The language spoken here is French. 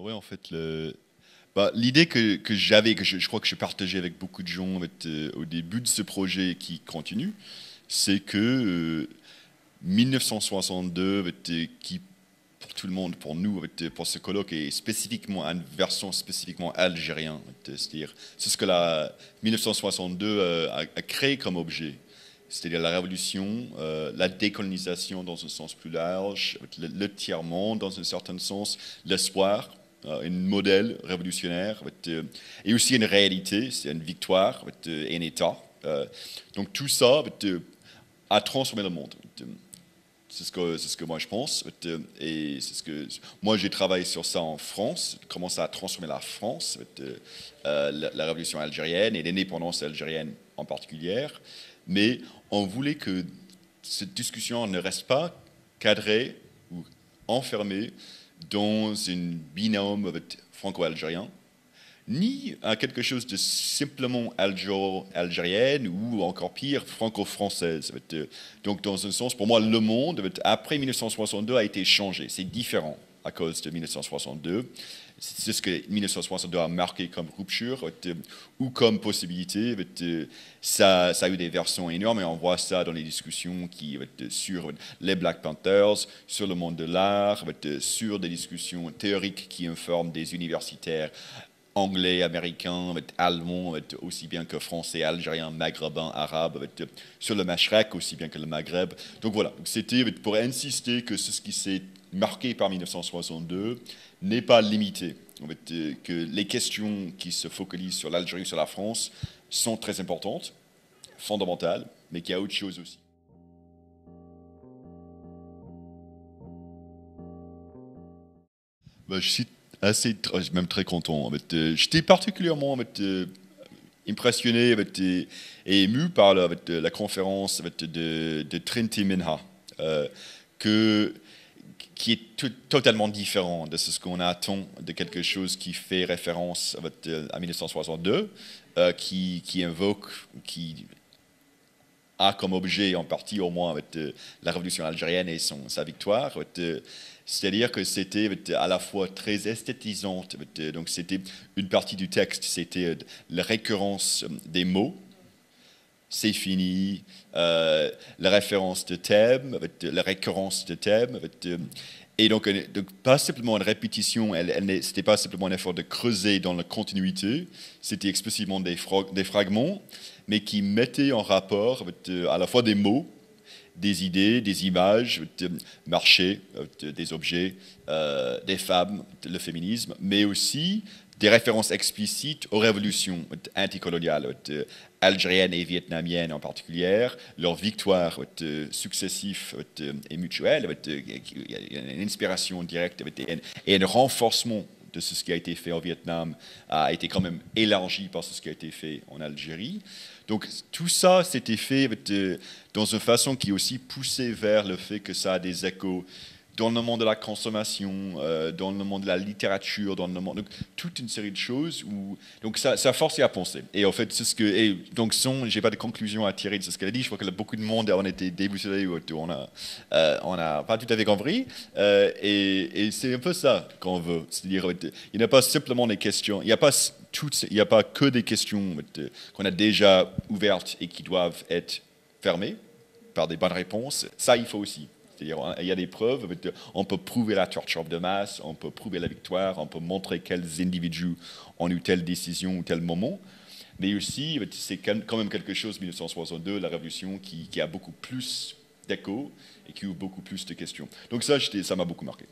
Ouais, en fait, l'idée que j'avais, je crois que je partageais avec beaucoup de gens en fait, au début de ce projet qui continue, c'est que 1962, en fait, qui pour tout le monde, pour nous, en fait, pour ce colloque, est spécifiquement une version spécifiquement algérienne. En fait, c'est-à-dire, c'est ce que la 1962 a créé comme objet. C'est-à-dire la révolution, la décolonisation dans un sens plus large, le tiers-monde dans un certain sens, l'espoir, un modèle révolutionnaire, et aussi une réalité, c'est une victoire et un État. Donc tout ça a transformé le monde. C'est ce que moi je pense. Et c'est ce que moi j'ai travaillé sur ça en France, comment ça a transformé la France, la révolution algérienne et l'indépendance algérienne en particulier. Mais on voulait que cette discussion ne reste pas cadrée ou enfermée dans une binôme franco-algérien, ni à quelque chose de simplement algérienne ou encore pire, franco-française. Donc, dans un sens, pour moi, le monde, après 1962, a été changé. C'est différent à cause de 1962. C'est ce que 1962 a marqué comme rupture ou comme possibilité. Ça a eu des versions énormes et on voit ça dans les discussions sur les Black Panthers, sur le monde de l'art, sur des discussions théoriques qui informent des universitaires anglais, américain, allemand, aussi bien que français, algérien, maghrébin, arabe, sur le Mashrek aussi bien que le Maghreb. Donc voilà, c'était pour insister que ce qui s'est marqué par 1962 n'est pas limité. Que les questions qui se focalisent sur l'Algérie, sur la France, sont très importantes, fondamentales, mais qu'il y a autre chose aussi. Je suis même très content. J'étais particulièrement impressionné et ému par la conférence de Trinity Minha, euh, que, qui est totalement différent de ce qu'on attend de quelque chose qui fait référence à 1962, qui invoque, qui a comme objet en partie au moins la révolution algérienne et sa victoire. C'est-à-dire que c'était à la fois très esthétisante. Donc c'était une partie du texte, c'était la récurrence des mots. C'est fini, la référence de thème, la récurrence de thème. Et donc, pas simplement une répétition, c'était pas simplement un effort de creuser dans la continuité, c'était explicitement des fragments, mais qui mettaient en rapport à la fois des mots, des idées, des images, marché, des objets, des femmes, le féminisme, mais aussi des références explicites aux révolutions anticoloniales, algériennes et vietnamiennes en particulier, leurs victoires successives et mutuelles, il y a une inspiration directe et un renforcement de ce qui a été fait au Vietnam a été quand même élargi par ce qui a été fait en Algérie. Donc tout ça, c'était fait dans une façon qui est aussi poussée vers le fait que ça a des échos dans le monde de la consommation, dans le monde de la littérature, dans le monde, donc toute une série de choses donc ça a forcé à penser. Et en fait, c'est ce que, et donc j'ai pas de conclusion à tirer de ce qu'elle a dit. Je crois que beaucoup de monde on été déboussolé, on a pas tout à fait compris. Et c'est un peu ça qu'on veut, c'est-à-dire il n'y a pas simplement des questions, il n'y a pas que des questions qu'on a déjà ouvertes et qui doivent être fermées par des bonnes réponses. Ça, il faut aussi. C'est-à-dire, il y a des preuves, on peut prouver la torture de masse, on peut prouver la victoire, on peut montrer quels individus ont eu telle décision ou tel moment. Mais aussi, c'est quand même quelque chose, 1962, la révolution, qui a beaucoup plus d'écho et qui ouvre beaucoup plus de questions. Donc ça m'a beaucoup marqué.